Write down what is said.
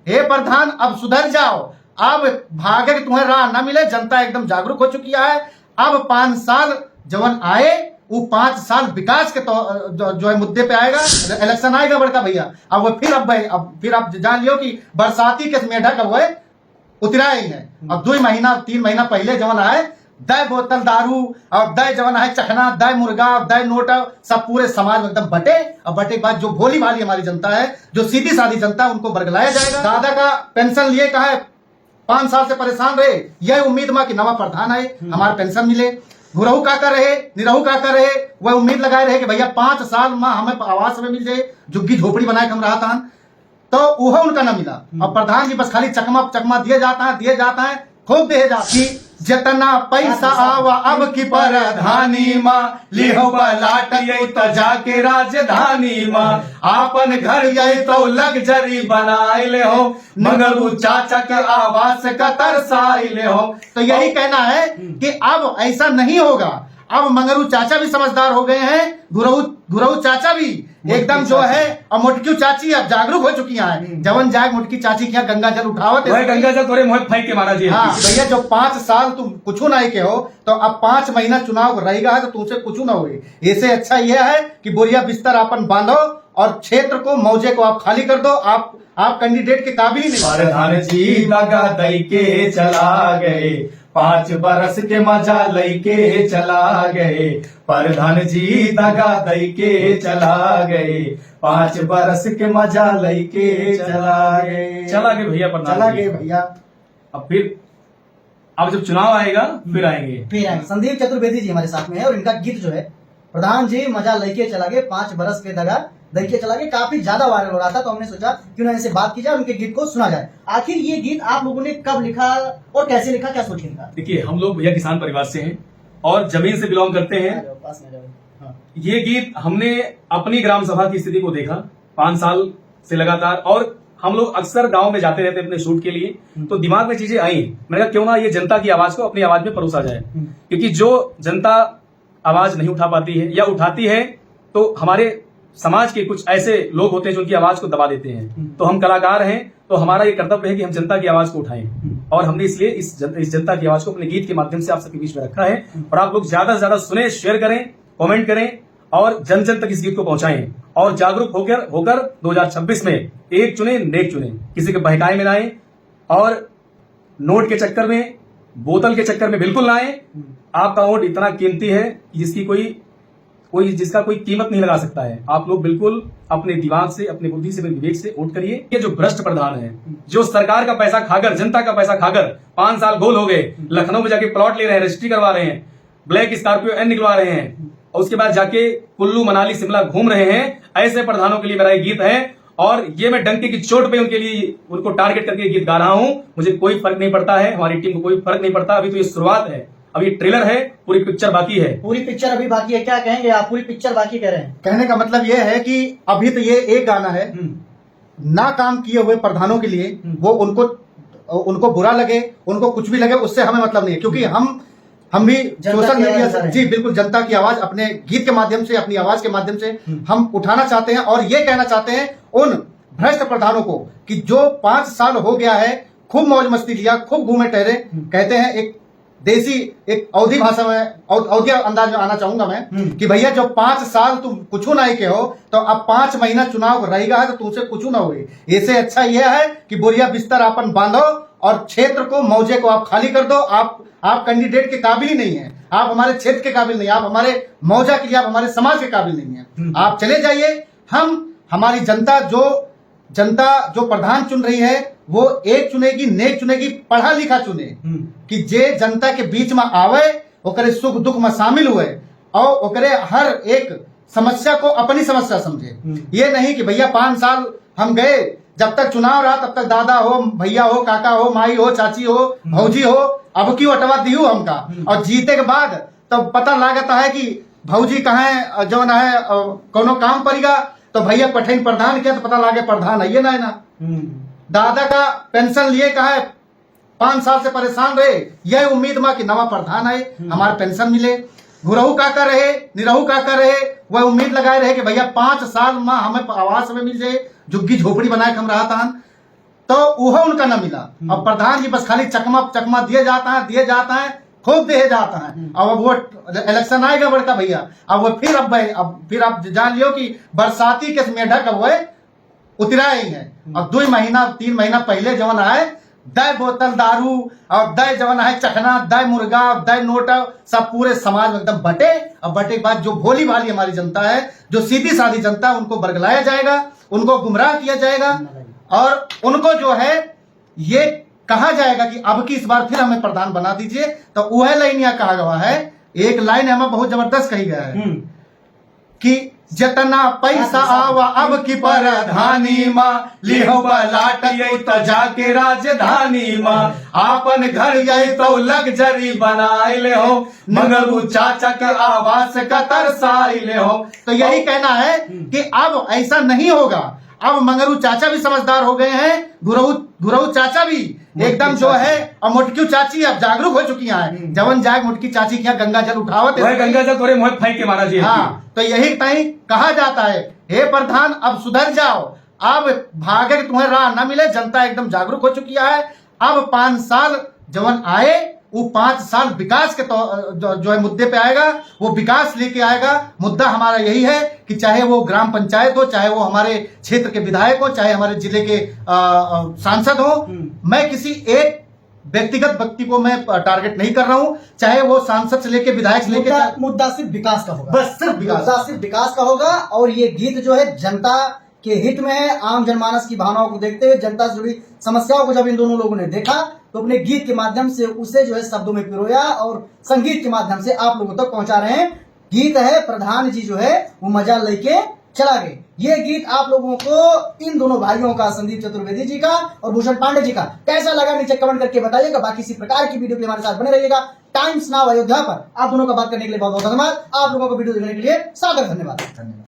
हे प्रधान अब सुधर जाओ, अब भागे कि तुम्हें राह न मिले, जनता एकदम जागरूक हो चुकी है। अब 5 साल जवन आए वो 5 साल विकास के जो है मुद्दे पे आएगा, इलेक्शन आएगा बड़का भैया। अब वो फिर आप जान लियो कि बरसाती के मेढक अब वो उतरा ही है। अब 2 महीना 3 महीना पहले जवन आए दय बोतल दारू और दय जवन है चखना, दय मुर्गा, दय नोट, सब पूरे समाज में एकदम बटे। और बटे के बाद जो भोली भाली हमारी जनता है, जो सीधी सादी जनता है, उनको बरगलाया जाएगा। दादा का पेंशन लिए कहा है 5 साल से परेशान रहे, यह उम्मीद में कि नवा प्रधान आए हमारे पेंशन मिले। घुरहू काका रहे, निरहू काका रहे, वह उम्मीद लगाए रहे कि भैया 5 साल में हमें आवास में मिल जाए, झुग्गी झोपड़ी बनाए हम रहा था, तो वह उनका न मिला। और प्रधान जी बस खाली चकमा दिए जाता है खूब दिए जाती। जितना पैसा आवा अब की परधानी माँ, लिहो बलाट त जाके राजधानी माँ, आपन घर यही तो लग्जरी बनाए ले हो, मगर वो चाचा के आवास का तरसाई ले हो। तो यही कहना है कि अब ऐसा नहीं होगा। अब मंगरू चाचा भी समझदार हो गए हैं, घुरहू चाचा भी एकदम जो है, और मोटकी चाची अब जागरूक हो चुकी हैं। जवन जाग मोटकी चाची क्या गंगा जल उठावत है, गंगा जल थोड़े मुँह फेंक के मारा जी। हाँ भैया, जो 5 साल तुम कुछ नहीं के हो, तो अब 5 महीना चुनाव रहेगा है तो तुमसे कुछ ना हुए। इससे अच्छा यह है कि बोरिया बिस्तर अपन बांधो और क्षेत्र को मौजे को आप खाली कर दो। आप कैंडिडेट के काबिल ही नहीं। प्रधान जी दगा दई के चला गए, 5 बरस के मजा लैके चला गए, प्रधान जी दगा दई के चला गए, 5 बरस के मजा लैके चला गए भैया। प्रधान चला गए भैया। अब जब चुनाव आएगा फिर आएंगे। संदीप चतुर्वेदी जी हमारे साथ में है, और इनका गीत जो है प्रधान जी मजा लेके चला गए, 5 बरस के दगा दई के चला गए, काफी ज्यादा वायरल हो रहा था। तो हमने सोचा क्यों ना इनसे बात की जाए, उनके गीत को सुना जाए। आखिर ये गीत आप लोगों ने कब लिखा और कैसे लिखा, क्या सोच के लिखा? देखिए, हम लोग भैया किसान परिवार से हैं और जमीन से बिलोंग करते हैं। हाँ। ये गीत हमने अपनी ग्राम सभा की स्थिति को देखा 5 साल से लगातार, और हम लोग अक्सर गांव में जाते रहते अपने शूट के लिए, तो दिमाग में चीजें आई। मैंने कहा क्यों ना ये जनता की आवाज को अपनी आवाज में परोसा जाए, क्योंकि जो जनता आवाज नहीं उठा पाती है या उठाती है तो हमारे समाज के कुछ ऐसे लोग होते हैं जो उनकी आवाज को दबा देते हैं। तो हम कलाकार हैं, तो हमारा ये कर्तव्य है कि हम जनता की आवाज को उठाएं, और हमने इसलिए इस जनता की आवाज को अपने गीत के माध्यम से आप सबके बीच में रखा है। और आप लोग ज्यादा से ज्यादा सुने, शेयर करें, कमेंट करें और जन जन तक इस गीत को पहुंचाएं, और जागरूक होकर 2026 में एक चुने नेक चुने, किसी के बहकाए में ना आए, और नोट के चक्कर में, बोतल के चक्कर में बिल्कुल ना आए। आपका वोट इतना कीमती है जिसका कोई कीमत नहीं लगा सकता है। आप लोग बिल्कुल अपने दिमाग से, अपने बुद्धि से, अपने विवेक से वोट करिए। ये जो भ्रष्ट प्रधान है, जो सरकार का पैसा खाकर, जनता का पैसा खाकर 5 साल गोल हो गए, लखनऊ में जाके प्लॉट ले रहे हैं, रजिस्ट्री करवा रहे हैं, ब्लैक स्कॉर्पियो एन निकलवा रहे हैं, और उसके बाद जाके कुल्लू मनाली शिमला घूम रहे हैं, ऐसे प्रधानों के लिए मेरा ये गीत है। और ये मैं डंके की चोट पे उनके लिए, उनको टारगेट करके गीत गा रहा हूं। मुझे कोई फर्क नहीं पड़ता है, हमारी टीम को कोई फर्क नहीं पड़ता। अभी तो ये शुरुआत है, अभी ट्रेलर है, पूरी पिक्चर बाकी है। पूरी पिक्चर अभी बाकी है, क्या कहेंगे आप? पूरी पिक्चर बाकी कह रहे हैं? कहने का मतलब ये है कि अभी तो ये एक गाना है, ना काम किए हुए प्रधानों के लिए, वो उनको बुरा लगे, उनको कुछ भी लगे, उससे हमें मतलब नहीं है। क्योंकि हम भी सोशल मीडिया से, जी बिल्कुल, जनता की आवाज अपने गीत के माध्यम से, अपनी आवाज के माध्यम से हम उठाना चाहते हैं। और ये कहना चाहते हैं उन भ्रष्ट प्रधानों को कि जो 5 साल हो गया है, खूब मौज मस्ती लिया, खूब घूमे टहरे। कहते हैं एक देसी, एक अवधी भाषा में, अवधी अंदाज में आना चाहूंगा मैं कि भैया जो 5 साल तुम कुछ नहीं के हो, तो अब 5 महीना चुनाव रहेगा है तो तुमसे कुछ ना हुए। इससे अच्छा यह है कि बोरिया बिस्तर अपन बांधो और क्षेत्र को, मौजे को आप खाली कर दो। आप कैंडिडेट के काबिल ही नहीं है, आप हमारे क्षेत्र के काबिल नहीं, आप हमारे मौजा के लिए, आप हमारे समाज के काबिल नहीं है। आप चले जाइए। हमारी जनता जो प्रधान चुन रही है, वो एक चुनेगी, नेक चुनेगी, पढ़ा लिखा चुने, कि जे जनता के बीच में आवे, ओकरे सुख दुख में शामिल हुए, और ओकरे हर एक समस्या को अपनी समस्या समझे। ये नहीं कि भैया 5 साल हम गए, जब तक चुनाव रहा तब तक दादा हो, भैया हो, काका हो, माई हो, चाची हो, भौजी हो, अब क्यों अटवा दियू हमका। और जीते के बाद तब पता लागता है कि भौजी कहाँ है, जो न है कोनो काम पड़ेगा, तो भैया पठेन प्रधान के, तो पता लागे प्रधान है ये ना। दादा का पेंशन लिए कहा है 5 साल से परेशान रहे, यह उम्मीद में कि नवा प्रधान आए हमारे पेंशन मिले। घुरहू काका रहे, निरहू काका रहे, वह उम्मीद लगाए रहे कि भैया 5 साल में हमें आवास में मिल जाए, झुग्गी झोपड़ी बनाए हम रहा था, तो वह उनका न मिला। अब प्रधान जी बस खाली चकमा चकमा दिए जाता है खूब दिए जाता है। अब वो इलेक्शन आएगा बड़का भैया, अब वो फिर आप जान लियो कि बरसाती के मेढक अब वो उतरा ही है। अब 2 महीना 3 महीना पहले जवन आए दय बोतल दारू और दय जवन है चखना, दय मुर्गा, दय नोटा, सब पूरे समाज में एकदम बटे। अब बटे के बाद जो भोली भाली हमारी जनता है, जो सीधी सादी जनता है, उनको बरगलाया जाएगा, उनको गुमराह किया जाएगा और उनको जो है ये कहा जाएगा कि अब की इस बार फिर हमें प्रधान बना दीजिए। तो वह लाइन यहाँ कहा गया है, एक लाइन हमें बहुत जबरदस्त कही गया है कि जतना पैसा आवा अब की परधानी माँ लिहो पलाट तो जाके राजधानी माँ आपन घर यही तो लग्जरी बनाए ले हो मंगरू चाचा के आवास का तरसाई ले हो। तो यही कहना है कि अब ऐसा नहीं होगा। अब मंगरू चाचा भी समझदार हो गए हैं, गुरऊ चाचा भी एकदम जो है, और मोटक्यू चाची अब जागरूक हो चुकी हैं। जवन जाग मोटकी चाची क्या गंगा जल उठावत है, गंगा जल थोड़े मुँह फेंक के मारा जी। हाँ, तो यही कहीं कहा जाता है, हे प्रधान अब सुधर जाओ, अब भागे कि तुम्हें राह ना मिले। जनता एकदम जागरूक हो चुकी है। अब 5 साल जवन आए वो 5 साल विकास के जो है मुद्दे पे आएगा, वो विकास लेके आएगा। मुद्दा हमारा यही है कि चाहे वो ग्राम पंचायत हो, चाहे वो हमारे क्षेत्र के विधायक हो, चाहे हमारे जिले के सांसद हो, मैं किसी एक व्यक्तिगत व्यक्ति को मैं टारगेट नहीं कर रहा हूं, चाहे वो सांसद से लेके विधायक से लेके मुद्दा सिर्फ विकास का होगा, बस सिर्फ मुद्दा सिर्फ विकास का होगा। और ये गीत जो है जनता के हित में है। आम जनमानस की भावनाओं को देखते हुए, जनता से जुड़ी समस्याओं को जब इन दोनों लोगों ने देखा तो अपने गीत के माध्यम से उसे जो है शब्दों में पिरोया और संगीत के माध्यम से आप लोगों तक पहुंचा रहे हैं। गीत है प्रधान जी जो है वो मजा लेके चला गए। ये गीत आप लोगों को इन दोनों भाइयों का, संदीप चतुर्वेदी जी का और भूषण पांडे जी का, कैसा लगा नीचे कमेंट करके बताइएगा। बाकी इसी प्रकार की वीडियो के लिए हमारे साथ बने रहिएगा। टाइम्स नाउ अयोध्या पर आप दोनों का बात करने के लिए बहुत बहुत धन्यवाद। आप लोगों को वीडियो देखने के लिए सादर धन्यवाद।